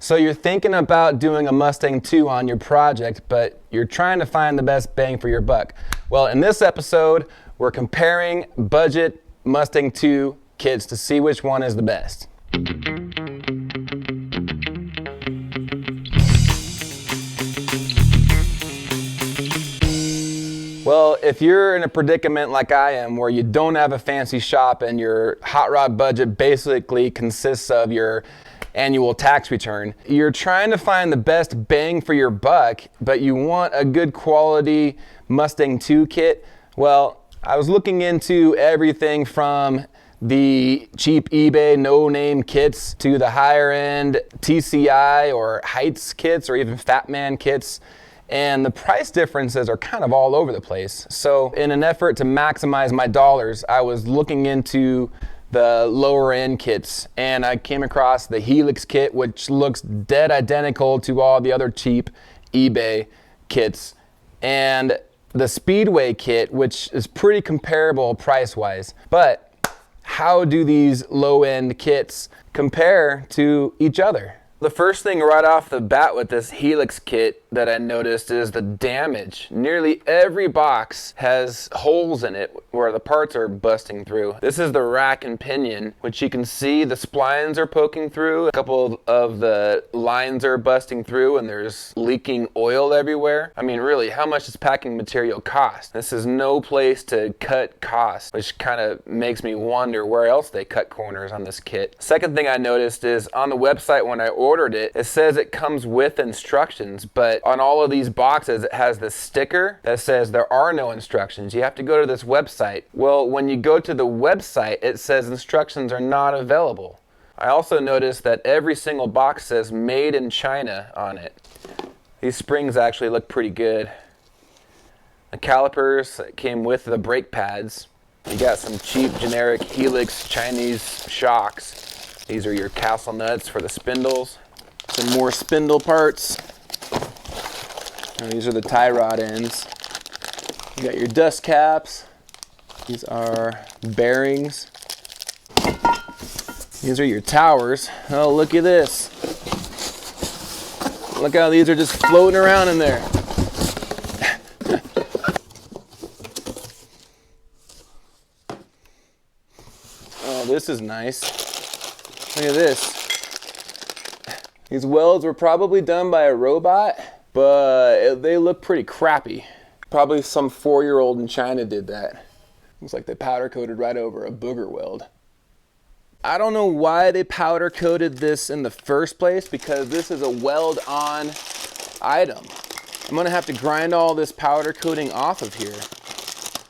So you're thinking about doing a Mustang II on your project, but you're trying to find the best bang for your buck. Well, in this episode, we're comparing budget Mustang II kits to see which one is the best. Well, if you're in a predicament like I am, where you don't have a fancy shop and your hot rod budget basically consists of your annual tax return, you're trying to find the best bang for your buck, but you want a good quality Mustang II kit, well, I was looking into everything from the cheap eBay no-name kits to the higher end TCI or Heights kits or even Fat Man kits. And the price differences are kind of all over the place. So in an effort to maximize my dollars, I was looking into the lower end kits, and I came across the Helix kit, which looks dead identical to all the other cheap eBay kits, and the Speedway kit, which is pretty comparable price-wise. But how do these low end kits compare to each other? The first thing right off the bat with this Helix kit that I noticed is the damage. Nearly every box has holes in it where the parts are busting through. This is the rack and pinion, which you can see the splines are poking through. A couple of the lines are busting through and there's leaking oil everywhere. I mean, really, how much does packing material cost? This is no place to cut costs, which kind of makes me wonder where else they cut corners on this kit. Second thing I noticed is on the website when I ordered it, it says it comes with instructions, but on all of these boxes it has this sticker that says there are no instructions. You have to go to this website. Well, when you go to the website, it says instructions are not available. I also noticed that every single box says made in China on it. These springs actually look pretty good. The calipers that came with the brake pads. You got some cheap generic Helix Chinese shocks. These are your castle nuts for the spindles. Some more spindle parts. And these are the tie rod ends. You got your dust caps. These are bearings. These are your towers. Oh, look at this. Look how these are just floating around in there. Oh, this is nice. Look at this. These welds were probably done by a robot, but they look pretty crappy. Probably some 4-year-old in China did that. Looks like they powder coated right over a booger weld. I don't know why they powder coated this in the first place, because this is a weld on item. I'm gonna have to grind all this powder coating off of here.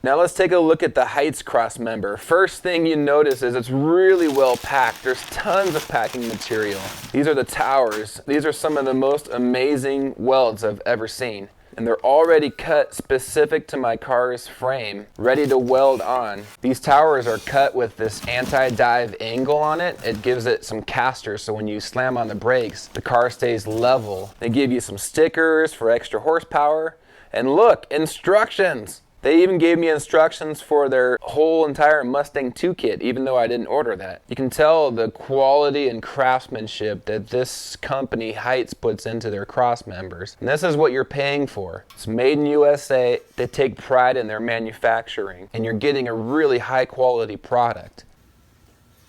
Now let's take a look at the Heights cross member. First thing you notice is it's really well packed. There's tons of packing material. These are the towers. These are some of the most amazing welds I've ever seen. And they're already cut specific to my car's frame, ready to weld on. These towers are cut with this anti-dive angle on it. It gives it some casters, so when you slam on the brakes, the car stays level. They give you some stickers for extra horsepower. And look, instructions! They even gave me instructions for their whole entire Mustang II kit, even though I didn't order that. You can tell the quality and craftsmanship that this company, Heights, puts into their cross members. And this is what you're paying for. It's made in USA. They take pride in their manufacturing, and you're getting a really high quality product.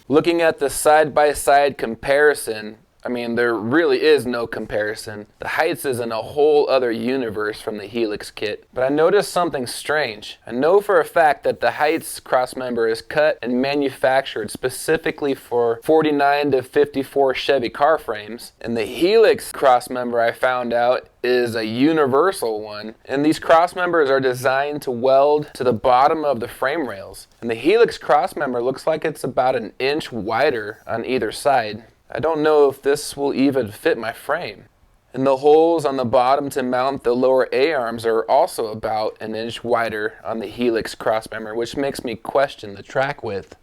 Looking at the side-by-side comparison, I mean, there really is no comparison. The Heights is in a whole other universe from the Helix kit. But I noticed something strange. I know for a fact that the Heights crossmember is cut and manufactured specifically for 49 to 54 Chevy car frames. And the Helix crossmember, I found out, is a universal one. And these crossmembers are designed to weld to the bottom of the frame rails. And the Helix crossmember looks like it's about an inch wider on either side. I don't know if this will even fit my frame. And the holes on the bottom to mount the lower A-arms are also about an inch wider on the Helix crossmember, which makes me question the track width.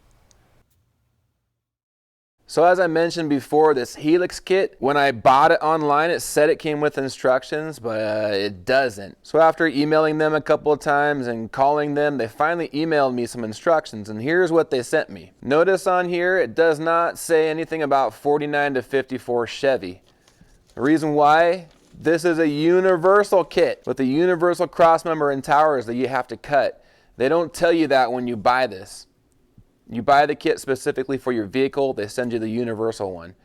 So as I mentioned before, this Helix kit, when I bought it online, it said it came with instructions, but it doesn't. So after emailing them a couple of times and calling them, they finally emailed me some instructions, and here's what they sent me. Notice on here, it does not say anything about 49 to 54 Chevy. The reason why, this is a universal kit with a universal crossmember and towers that you have to cut. They don't tell you that when you buy this. You buy the kit specifically for your vehicle, they send you the universal one.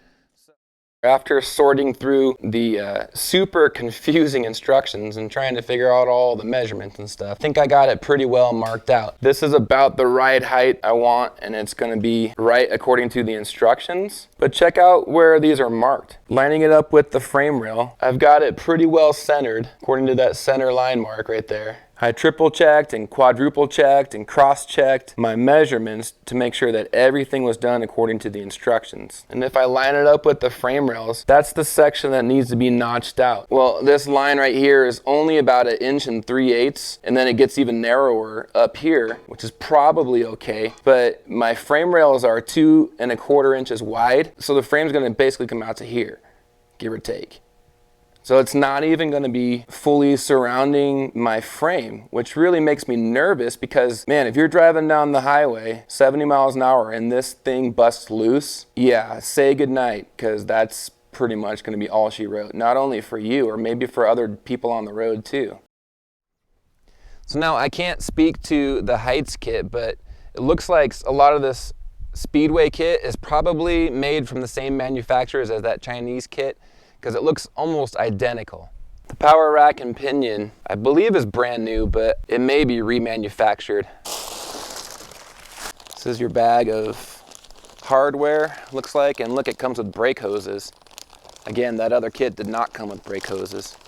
After sorting through the super confusing instructions and trying to figure out all the measurements and stuff, I think I got it pretty well marked out. This is about the ride height I want, and it's going to be right according to the instructions. But check out where these are marked. Lining it up with the frame rail, I've got it pretty well centered according to that center line mark right there. I triple checked and quadruple checked and cross checked my measurements to make sure that everything was done according to the instructions. And if I line it up with the frame rails, that's the section that needs to be notched out. Well, this line right here is only about 1 3/8 inches, and then it gets even narrower up here, which is probably okay. But my frame rails are 2 1/4 inches wide, so the frame's gonna basically come out to here, give or take. So it's not even going to be fully surrounding my frame, which really makes me nervous because, man, if you're driving down the highway 70 miles an hour and this thing busts loose, yeah, say goodnight, because that's pretty much going to be all she wrote. Not only for you, or maybe for other people on the road too. So now I can't speak to the heights kit, but it looks like a lot of this Speedway kit is probably made from the same manufacturers as that Chinese kit, because it looks almost identical. The power rack and pinion, I believe, is brand new, but it may be remanufactured. This is your bag of hardware, looks like, and look, it comes with brake hoses. Again, that other kit did not come with brake hoses.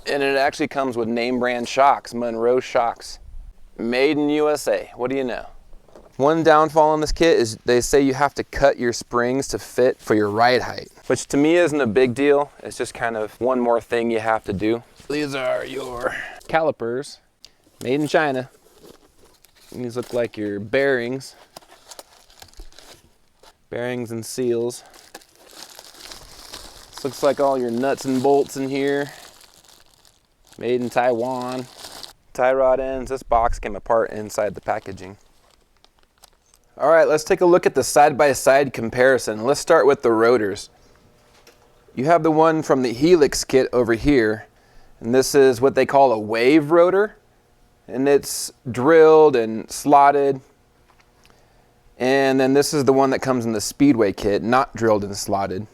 And it actually comes with name brand shocks, Monroe shocks. Made in USA, what do you know? One downfall on this kit is they say you have to cut your springs to fit for your ride height, which to me isn't a big deal. It's just kind of one more thing you have to do. These are your calipers, made in China. These look like your bearings. Bearings and seals. This looks like all your nuts and bolts in here. Made in Taiwan. Tie rod ends. This box came apart inside the packaging. All right, let's take a look at the side-by-side comparison. Let's start with the rotors. You have the one from the Helix kit over here, and this is what they call a wave rotor, and it's drilled and slotted. And then this is the one that comes in the Speedway kit, not drilled and slotted.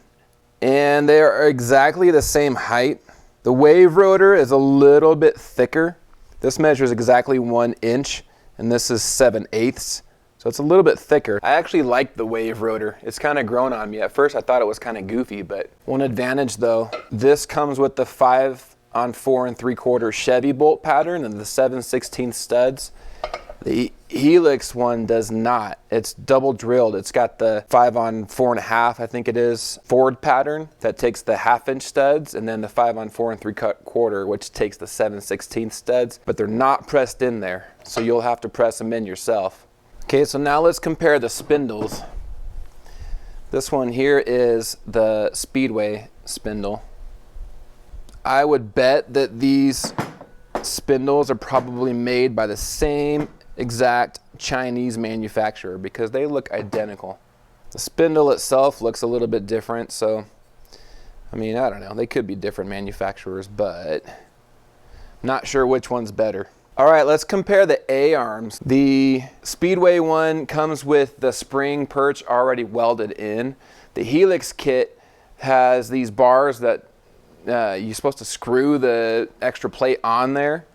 And they are exactly the same height. The wave rotor is a little bit thicker. This measures exactly 1 inch, and this is 7/8. So it's a little bit thicker. I actually like the wave rotor. It's kind of grown on me. At first I thought it was kind of goofy, but one advantage though, this comes with the 5 on 4 3/4 Chevy bolt pattern and the 7/16 studs. The Helix one does not. It's double drilled. It's got the 5 on 4.5, I think it is, Ford pattern that takes the 1/2 inch studs, and then the 5 on 4 3/4, which takes the 7/16 studs, but they're not pressed in there. So you'll have to press them in yourself. Okay, so now let's compare the spindles. This one here is the Speedway spindle. I would bet that these spindles are probably made by the same exact Chinese manufacturer because they look identical. The spindle itself looks a little bit different, so I mean, I don't know, they could be different manufacturers, but I'm not sure which one's better. All right, let's compare the A-arms. The Speedway one comes with the spring perch already welded in. The Helix kit has these bars that you're supposed to screw the extra plate on there.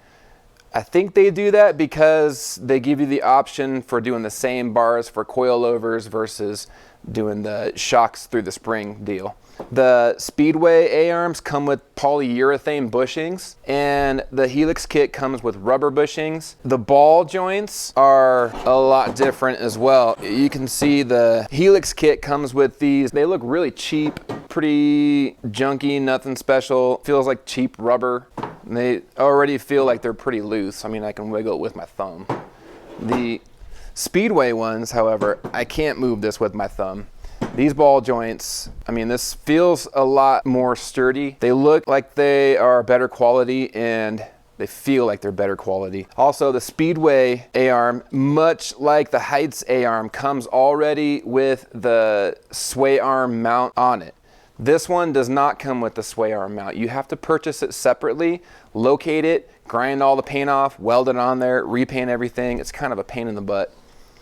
I think they do that because they give you the option for doing the same bars for coilovers versus doing the shocks through the spring deal. The Speedway A-arms come with polyurethane bushings, and the Helix kit comes with rubber bushings. The ball joints are a lot different as well. You can see the Helix kit comes with these. They look really cheap, pretty junky, nothing special. Feels like cheap rubber. And they already feel like they're pretty loose. I mean, I can wiggle it with my thumb. The Speedway ones, however, I can't move this with my thumb. These ball joints, I mean, this feels a lot more sturdy. They look like they are better quality and they feel like they're better quality. Also, the Speedway A-arm, much like the Heights A-arm, comes already with the sway arm mount on it. This one does not come with the sway arm mount. You have to purchase it separately, locate it, grind all the paint off, weld it on there, repaint everything. It's kind of a pain in the butt.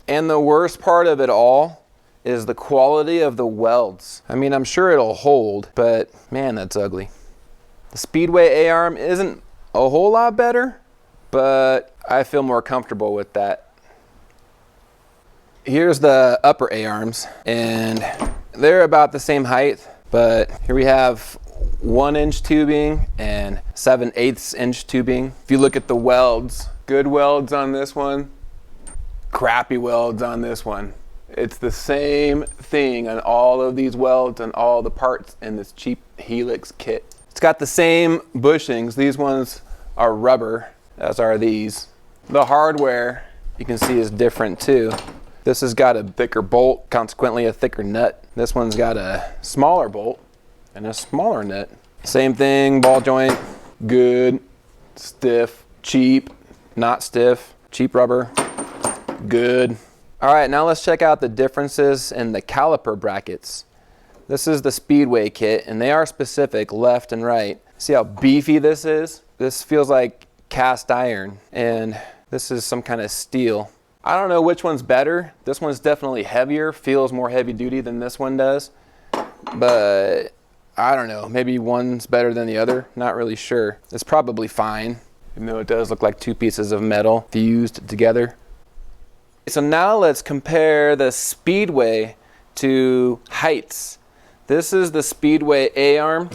And the worst part of it all is the quality of the welds. I mean, I'm sure it'll hold, but man, that's ugly. The Speedway A-arm isn't a whole lot better, but I feel more comfortable with that. Here's the upper A-arms, and they're about the same height, but here we have 1-inch tubing and 7/8 inch tubing. If you look at the welds, good welds on this one, crappy welds on this one. It's the same thing on all of these welds and all the parts in this cheap Helix kit. It's got the same bushings. These ones are rubber, as are these. The hardware, you can see, is different too. This has got a thicker bolt, consequently a thicker nut. This one's got a smaller bolt and a smaller nut. Same thing, ball joint, good, stiff, cheap, not stiff, cheap rubber, good. All right, now let's check out the differences in the caliper brackets. This is the Speedway kit, and they are specific left and right. See how beefy this is? This feels like cast iron, and this is some kind of steel. I don't know which one's better. This one's definitely heavier, feels more heavy duty than this one does, but I don't know, maybe one's better than the other, not really sure. It's probably fine, even though it does look like two pieces of metal fused together. So now let's compare the Speedway to Heights. This is the Speedway A-arm,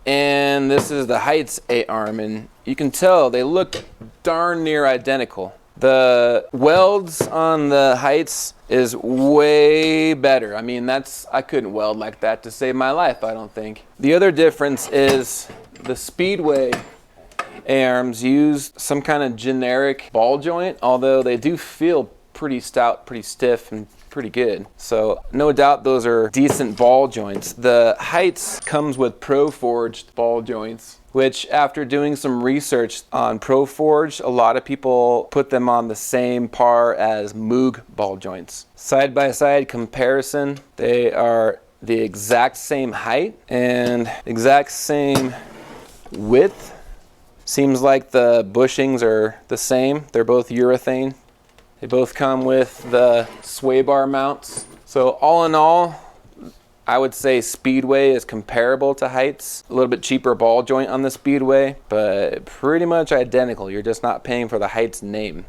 and this is the Heights A-arm, and you can tell they look darn near identical. The welds on the Heights is way better. I mean, I couldn't weld like that to save my life, I don't think. The other difference is the Speedway A-arms use some kind of generic ball joint, although they do feel pretty stout, pretty stiff, and pretty good. So no doubt those are decent ball joints. The Heights comes with pro-forged ball joints, which after doing some research on pro-forged, a lot of people put them on the same par as Moog ball joints. Side-by-side comparison, they are the exact same height and exact same width. Seems like the bushings are the same. They're both urethane. They both come with the sway bar mounts. So all in all, I would say Speedway is comparable to Heights. A little bit cheaper ball joint on the Speedway, but pretty much identical. You're just not paying for the Heights name.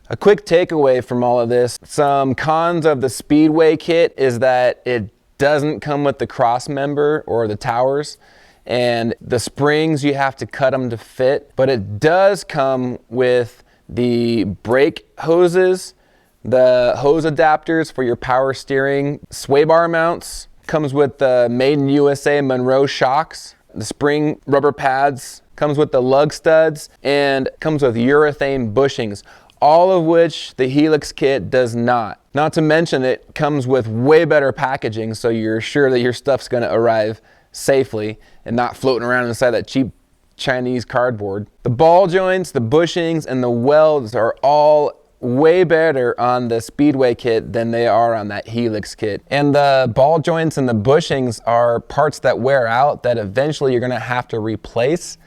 A quick takeaway from all of this, some cons of the Speedway kit is that it doesn't come with the cross member or the towers, and the springs, you have to cut them to fit, but it does come with the brake hoses, the hose adapters for your power steering, sway bar mounts, comes with the Made in USA Monroe shocks, the spring rubber pads, comes with the lug studs, and comes with urethane bushings, all of which the Helix kit does not. Not to mention it comes with way better packaging, so you're sure that your stuff's gonna arrive safely and not floating around inside that cheap Chinese cardboard. The ball joints, the bushings, and the welds are all way better on the Speedway kit than they are on that Helix kit. And the ball joints and the bushings are parts that wear out that eventually you're gonna have to replace.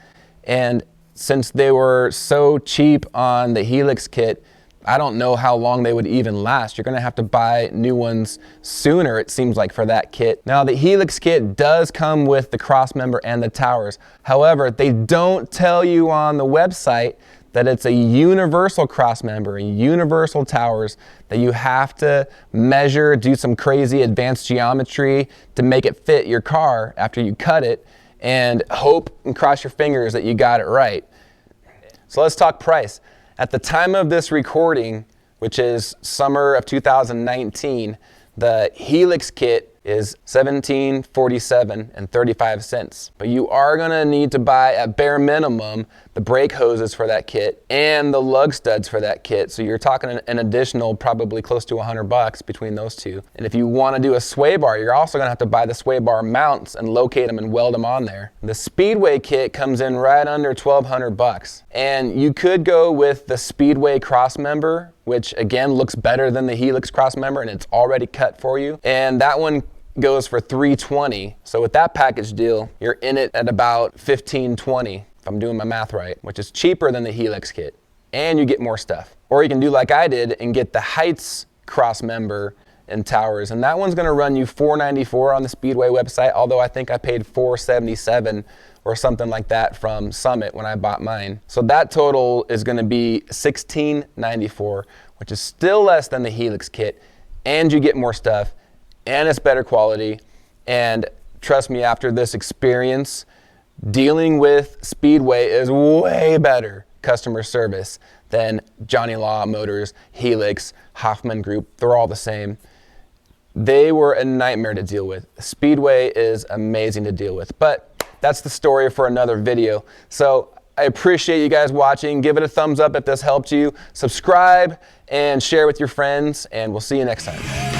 And since they were so cheap on the Helix kit, I don't know how long they would even last. You're gonna have to buy new ones sooner, it seems like, for that kit. Now, the Helix kit does come with the cross member and the towers. However, they don't tell you on the website that it's a universal cross member and universal towers, that you have to measure, do some crazy advanced geometry to make it fit your car after you cut it, and hope and cross your fingers that you got it right. So let's talk price. At the time of this recording, which is summer of 2019, the Helix kit is $17.47 But you are gonna need to buy, at bare minimum, the brake hoses for that kit and the lug studs for that kit. So you're talking an additional probably close to $100 between those two. And if you wanna do a sway bar, you're also gonna have to buy the sway bar mounts and locate them and weld them on there. The Speedway kit comes in right under $1,200. And you could go with the Speedway cross member, which again looks better than the Helix cross member, and it's already cut for you. And that one goes for $320. So with that package deal, you're in it at about $1520, if I'm doing my math right, which is cheaper than the Helix kit, and you get more stuff. Or you can do like I did and get the Heights cross member and towers, and that one's gonna run you $494 on the Speedway website, although I think I paid $477 or something like that from Summit when I bought mine. So that total is gonna be $1694, which is still less than the Helix kit, and you get more stuff, and it's better quality. And trust me, after this experience, dealing with Speedway is way better customer service than Johnny Law Motors, Helix, Hoffman Group. They're all the same. They were a nightmare to deal with. Speedway is amazing to deal with, but that's the story for another video. So I appreciate you guys watching. Give it a thumbs up if this helped you. Subscribe and share with your friends, and we'll see you next time.